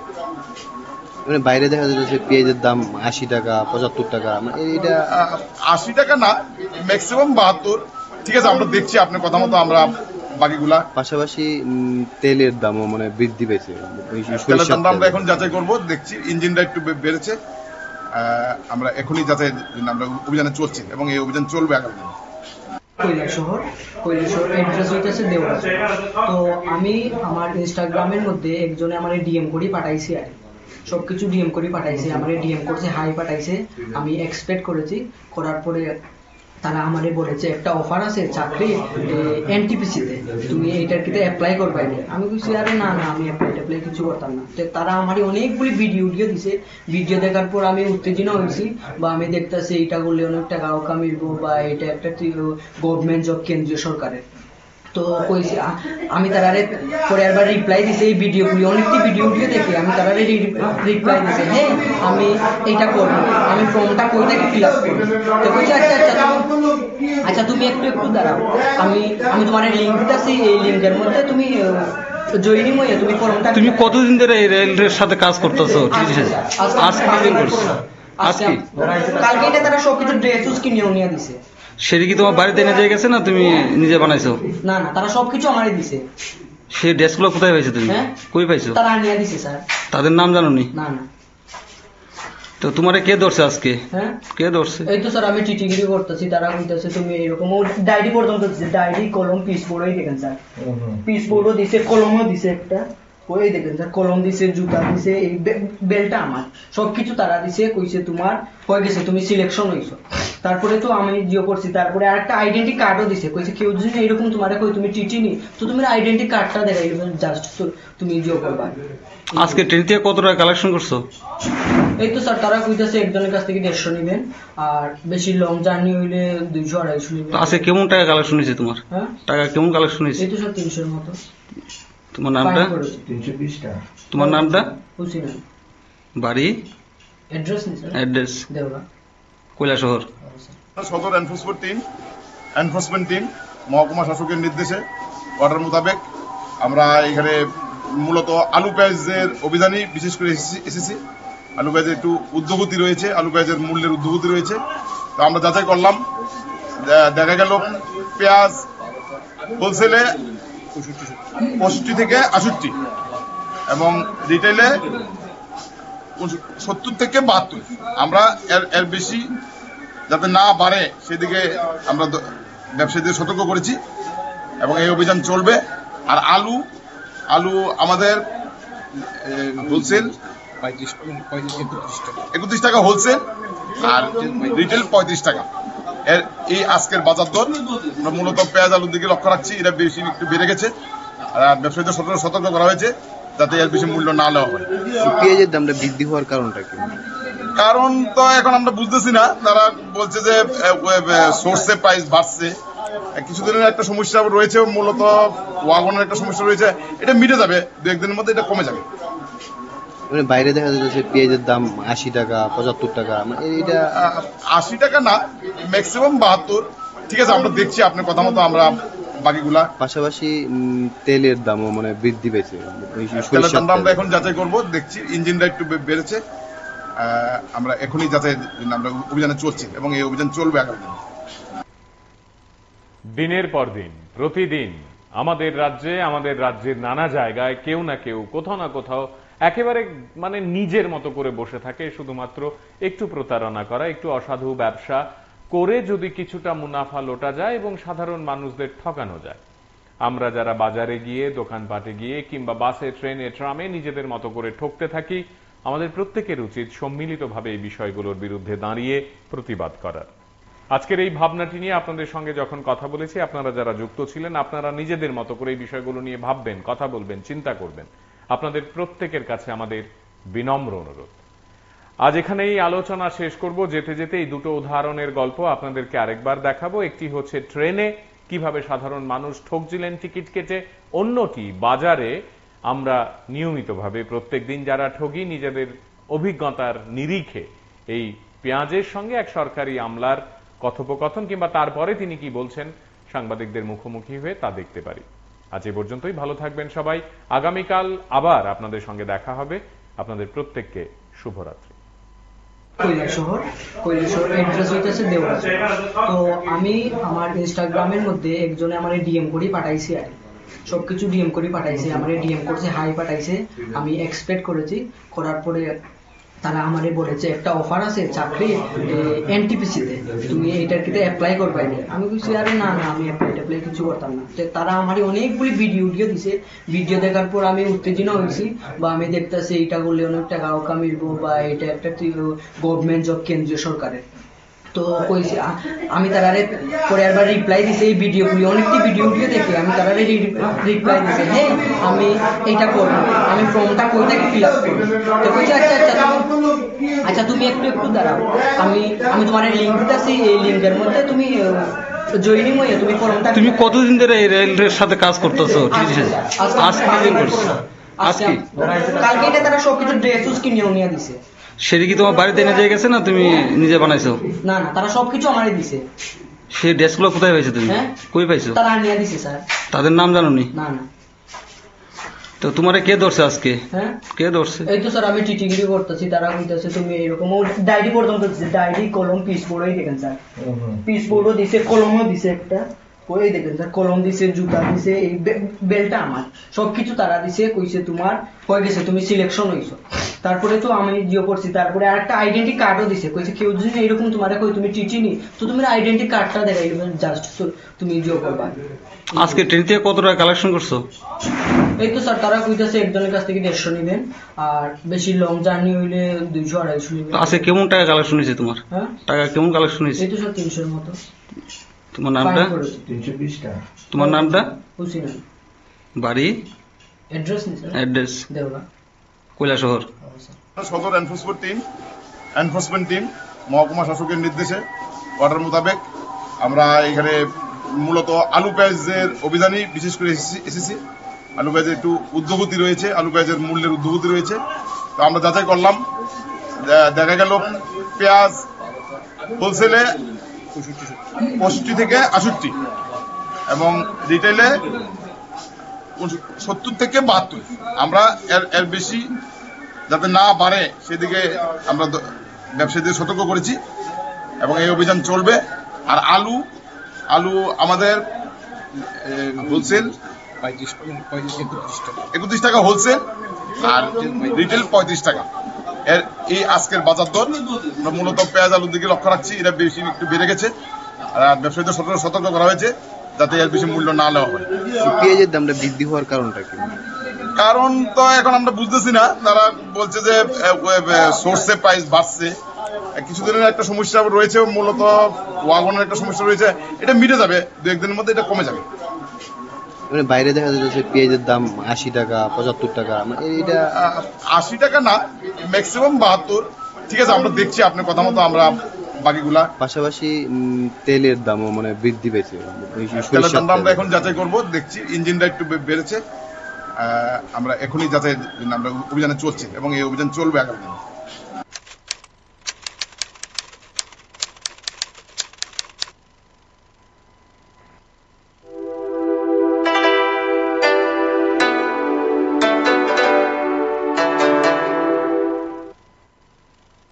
মানে বাইরে দেখা যাচ্ছে পেঁয়াজের দাম 80 টাকা 75 টাকা, মানে এটা 80 টাকা না, ম্যাক্সিমাম 72। ঠিক আছে, আমরা দেখছি আপনার কথা মতো আমরা বাকিগুলা। পাশাপাশি তেলের দামও মানে বৃদ্ধি পেয়েছে। তেলের দামটা আমরা এখন যাচাই করব, দেখছি ইঞ্জিনটা একটু বেড়েছে। আমরা এখনই যাচাই, আমরা অভিযানে চলছি এবং এই অভিযান চলবে আগামী দিনে। কৈলাসহর অ্যাড্রেস হইতেছে দেওয়া। তো আমি আমার ইনস্টাগ্রামের মধ্যে একজনে আমার ডিএম করে পাঠাইছি আর সবকিছু ডিএম করে পাঠাইছে, আমার ডিএম করছে, হাই পাঠাইছে, আমি এক্সপেক্ট করেছি। করার পরে তারা আমারে বলেছে একটা অফার আছে চাকরি এনটিপিসিতে, তুমি এইটার কিতে অ্যাপ্লাই করবে। আমি বলছি আরে না না, আমি অ্যাপ্লাই কিছু করতাম না। তো তারা আমারে অনেকগুলি ভিডিও দিছে, ভিডিও দেখার পর আমি উত্তেজনা হয়েছি, বা আমি দেখতেছি এইটা করলে অনেক টাকাও কামিলবো, বা এটা একটা গভর্নমেন্ট জব কেন্দ্রীয় সরকারের। তো কইছি আমি তারারে পরে একবার রিপ্লাই দিছে, এই ভিডিওগুলি অনেকটি ভিডিও দেখে আমি তারারে রিপ্লাই দিছে, হ্যাঁ আমি এইটা করবো, আমি ফর্মটা কই থেকে ফিল আপ করবো। তো কইছে আচ্ছা তুমি একটু দাঁড়াও, আমি তোমার লিঙ্ক দিতেছি, এই লিঙ্কের মধ্যে তুমি জয়েনিং হয়ে তুমি ফর্মটা। তুমি কতদিন ধরে এই রেলের সাথে কাজ করতেছো? আজকে কতদিন করছো? আজকে কালকে এটা তারা সবকিছু ড্রেস কিনে নিয়ে দিছে। সেটা কি তোমার বাড়িতে এনে দিয়ে গেছে না তুমি নিজে বানাইছো? না না, তারা সবকিছু আমারে দিছে। সেই ড্রেসগুলো কোথায় পাইছো তুমি? হ্যাঁ? কই পাইছো? তারা নিয়ে দিছে স্যার। তাদের নাম জানো নি? না না। তো তোমারে কে ধরছে আজকে? হ্যাঁ কে ধরছে? এই তো স্যার আমি টিটিগিরি করতেছি, তারা কইতাছে তুমি এরকম, ডায়েরি পর্যন্ত দিছে, ডায়েরি কলম পিস বোর্ডই দেখেন স্যার, পিস বোর্ডও দিছে, কলমও দিছে একটা, ওই দেখেন স্যার কলম দিছে, জুতা দিছে, এই বেলটা আমার, সবকিছু তারা দিছে। কইছে তোমার হয়ে গেছে, তুমি সিলেকশন হইছো। তারপরে তো আমি জিও করছি, তারপরে আরেকটা আইডেন্টি কার্ডও দিছে, কইছে কেউ যদি এরকম তোমার কই তুমি টিটি নি তো তুমি আইডেন্টি কার্ডটা দেখাই জাস্ট তুমি জিও করবা। আজকে ট্রেন থেকে কত টাকা কালেকশন করছো? এই তো স্যার তারা কইতাছে একজনের কাছ থেকে 150 নেবেন, আর বেশি লং জার্নি হইলে 200-250 নেবেন। তো আজকে কেমন টাকা কালেকশন হয়েছে তোমার? হ্যাঁ টাকা কেমন কালেকশন হয়েছে? এই তো স্যার 300 এর মতো। তোমার নামটা? 320 টাকা। তোমার নামটা? হুসিন বাড়ি? অ্যাড্রেস নি স্যার, অ্যাড্রেস? দেওয়া। কৈলাসহর। সদর এনফোর্সমেন্ট টিম মহকুমা শাসকের নির্দেশে অর্ডার মোতাবেক আমরা এখানে মূলত আলু পেঁয়াজের অভিযানই বিশেষ করে এসেছি। আলু পেঁয়াজের একটু ঊর্ধ্বগতি রয়েছে, আলু পেঁয়াজের মূল্যের ঊর্ধ্বগতি রয়েছে। তো আমরা যাচাই করলাম, দেখা গেল পেঁয়াজ হোলসেলে 65 থেকে 68 এবং রিটেলে 70 থেকে 72। আমরা এর বেশি যাতে না বাড়ে সেদিকে আমরা ব্যবসায়ীদের সতর্ক করেছি এবং এই অভিযান চলবে। আর আলু আমাদের হোলসেল 31 টাকা হোলসেল, আর রিটেল 35 টাকা। এই আজকের বাজার দর আমরা মূলত পেঁয়াজ আলুর দিকে লক্ষ্য রাখছি, এটা বেশি একটু বেড়ে গেছে। আর ব্যবসায়ীদের সতর্ক করা হয়েছে যাতে এর বেশি মূল্য না নেওয়া হয়। পেঁয়াজের দামটা বৃদ্ধি হওয়ার কারণটা কি? কারণ তো এখন আমরা বুঝতেছি না, তারা বলছে যে সোর্সে প্রাইস বাড়ছে, কিছুদিনের একটা সমস্যা রয়েছে, মূলত ওয়াগনের একটা সমস্যা রয়েছে, এটা মিটে যাবে, 2-1 দিনের মধ্যে এটা কমে যাবে। মানে বাইরে দেখা যাচ্ছে পেঁয়াজের দাম 80 টাকা 75 টাকা, মানে এটা 80 টাকা না, ম্যাক্সিমাম 72। ঠিক আছে, আমরা দেখছি আপনার কথা মতো আমরা বাকিগুলা। পাশাপাশি তেলের দামও মানে বৃদ্ধি পেয়েছে। তেলের দামটা আমরা এখন যাচাই করব, দেখছি ইঞ্জিনটা একটু বেড়েছে। আমরা এখনই যাচাই আমরা অভিযানে চলছি এবং এই অভিযান চলবে আগামী দিন। দিনের পর দিন প্রতিদিন আমাদের রাজ্যের নানা জায়গায় কেউ না কেউ কোথাও না কোথাও একেবারে মানে নিজের মতো করে বসে থাকে, শুধুমাত্র একটু প্রতারণা করা, একটু অসাধু ব্যবসা করে যদি কিছুটা মুনাফা লোটা যায় এবং সাধারণ মানুষদের ঠকানো যায়। আমরা যারা বাজারে গিয়ে, দোকানপাটে গিয়ে কিংবা বাসে, ট্রেনে, ট্রামে নিজেদের মতো করে ঠকতে থাকি, আমাদের প্রত্যেকের উচিত সম্মিলিতভাবে এই বিষয়গুলোর বিরুদ্ধে দাঁড়িয়ে প্রতিবাদ করার। আজকের এই ভাবনাটি নিয়ে আপনাদের সঙ্গে যখন কথা বলেছি, আপনারা যারা যুক্ত ছিলেন, আপনারা নিজেদের মতো করে এই বিষয়গুলো নিয়ে ভাববেন, কথা বলবেন, চিন্তা করবেন। আপনাদের প্রত্যেকের কাছে আমাদের বিনম্র অনুরোধ। আজ এখানেই আলোচনা শেষ করব। যেতে যেতে এই দুটো উদাহরণের গল্প আপনাদেরকে আরেকবার দেখাবো। একটি হচ্ছে ট্রেনে কিভাবে সাধারণ মানুষ ঠকছিলেন টিকিট কেটে, অন্যটি বাজারে আমরা নিয়মিতভাবে প্রত্যেকদিন যারা ঠগি নিজেদের অভিজ্ঞতার নিরিখে এই পেঁয়াজের সঙ্গে এক সরকারি আমলার কথোপকথন, কিংবা তারপরে তিনি কি বলছেন সাংবাদিকদের মুখোমুখি হয়ে তা দেখতে পারি। আজ এ পর্যন্তই, ভালো থাকবেন সবাই। আগামীকাল আবার আপনাদের সঙ্গে দেখা হবে। আপনাদের প্রত্যেককে শুভরাত্রি। কৈলাসহর অ্যাড্রেস হইতেছে দেওয়া। তো আমি আমার ইনস্টাগ্রামের মধ্যে একজনে আমার ডিএম করে পাঠাইছি আর সবকিছু ডিএম করে পাঠাইছে, আমার ডিএম করছে, হাই পাঠাইছে, আমি এক্সপেক্ট করেছি। করার পরে তারা আমারে বলেছে একটা অফার আছে চাকরি এনটিপিসিতে, তুমি এইটার কিতে অ্যাপ্লাই করবে না। আমি বলছি আরে না না, আমি অ্যাপ্লাই কিছু করতাম না। তো তারা আমারে অনেকগুলি ভিডিও দিছে, ভিডিও দেখার পর আমি উত্তেজনা হয়েছি, বা আমি দেখতেছি এইটা করলে অনেক টাকাও কামিব, বা এটা একটা গভর্নমেন্ট জব কেন্দ্রীয় সরকারের। তো কইছি আমি তারারে পরে একবার রিপ্লাই দিছি, এই ভিডিওগুলি অনেকটি ভিডিও দেখে আমি তারারে রিপ্লাই দিছি, হ্যাঁ আমি এইটা করবো, আমি ফর্মটা কই থেকে ফিল আপ করবো। তো কইছে আচ্ছা তুমি একটু দাঁড়াও, আমি তোমার লিঙ্ক দিতেছি, এই লিঙ্কের মধ্যে তুমি জয়েনিং হয়ে তুমি ফর্মটা। তুমি কতদিন ধরে এই রেলের সাথে কাজ করতেছো? আজকে দিন করছো? আজকে কালকে এটা তারা সবকিছু ড্রেস কিনেও নিয়ে দিছে। সেটা কি তোমার বাড়িতে এনে দিয়ে গেছে না তুমি নিজে বানাইছো? না না, তারা সবকিছু আমারে দিছে। সেই ড্রেসগুলো কোথায় পাইছো তুমি? হ্যাঁ? কই পাইছো? তারা নিয়ে দিছে স্যার। তাদের নাম জানো নি? না না। তো তোমারে কে ধরছে আজকে? হ্যাঁ কে ধরছে? এই তো স্যার আমি টিটিগিরি করতেছি, তারা কইতাছে তুমি এরকম ডায়েরি পর্যন্ত দিছে, ডায়েরি কলম পিস বোর্ডই দেখেন স্যার, পিস বোর্ডও দিছে, কলমও দিছে একটা, ওই দেখেন স্যার কলম দিছে, জুতা দিছে, এই বেলটা আমার, সবকিছু তারা দিছে। কইছে তোমার হয়ে গেছে, তুমি সিলেকশন হইছো। তারপরে তো আমি জিও করছি, তারপরে আরেকটা আইডেন্টি কার্ডও দিছে, কইছে কেউ যদি এরকম তোমার কই তুমি টিচিনি তো তুমি আইডেন্টি কার্ডটা দেখাই জাস্ট তুমি জিও করবা। আজকে ট্রেন থেকে কত টাকা কালেকশন করছো? এই তো স্যার তারা কইতাছে একজনের কাছ থেকে 150 নেবেন, আর বেশি লং জার্নি হইলে 200-250 নেবেন। আজকে কেমন টাকা কালেকশন হয়েছে তোমার? হ্যাঁ টাকা কেমন কালেকশন হয়েছে? এই তো স্যার 300-এর মতো। তোমার নামটা? 320 টাকা। তোমার নামটা? হুসিন আলী। বাড়ি? অ্যাড্রেস নেই স্যার, অ্যাড্রেস? দেওয়া। কৈলাসহর। সদর এনফোর্সমেন্ট টিম মহকুমা শাসকের নির্দেশে অর্ডার মোতাবেক আমরা এখানে মূলত আলু পেঁয়াজের অভিযানই বিশেষ করে এসেছি। আলু পেঁয়াজের একটু ঊর্ধ্বগতি রয়েছে, আলু পেঁয়াজের মূল্যের ঊর্ধ্বগতি রয়েছে। তো আমরা যাচাই করলাম, দেখা গেল পেঁয়াজ হোলসেলে 65 থেকে 68 এবং রিটেলে 70 থেকে 72। আমরা এর বেশি যাতে না বাড়ে সেদিকে আমরা ব্যবসায়ীদের সতর্ক করেছি এবং এই অভিযান চলবে। আর আলু আমাদের হোলসেল 31 টাকা হোলসেল, আর রিটেল 35 টাকা। এই আজকের বাজার দর আমরা মূলত পেঁয়াজ আলুর দিকে লক্ষ্য রাখছি, এটা বেশি একটু বেড়ে গেছে। আর ব্যবসায়ীদের সতর্ক করা হয়েছে যাতে এর বেশি মূল্য না নেওয়া হয়। পেঁয়াজের দামটা বৃদ্ধি হওয়ার কারণটা কি? কারণ তো এখন আমরা বুঝতেছি না, তারা বলছে যে সোর্সে প্রাইস বাড়ছে, কিছুদিনের একটা সমস্যা রয়েছে, মূলত ওয়াগনের একটা সমস্যা রয়েছে, এটা মিটে যাবে 2-1 দিনের মধ্যে, এটা কমে যাবে। মানে বাইরে দেখা যাচ্ছে পেঁয়াজের দাম 80 টাকা 75 টাকা, মানে এটা 80 টাকা না, ম্যাক্সিমাম 72। ঠিক আছে, আমরা দেখছি আপনার কথা মতো আমরা বাকিগুলা। পাশাপাশি তেলের দামও মানে বৃদ্ধি পেয়েছে। তেলের দামটা আমরা এখন যাচাই করব, দেখছি ইঞ্জিনটা একটু বেড়েছে। আমরা এখনই যাচাই আমরা অভিযানে চলছে এবং এই অভিযান চলবে আগামী দিনে।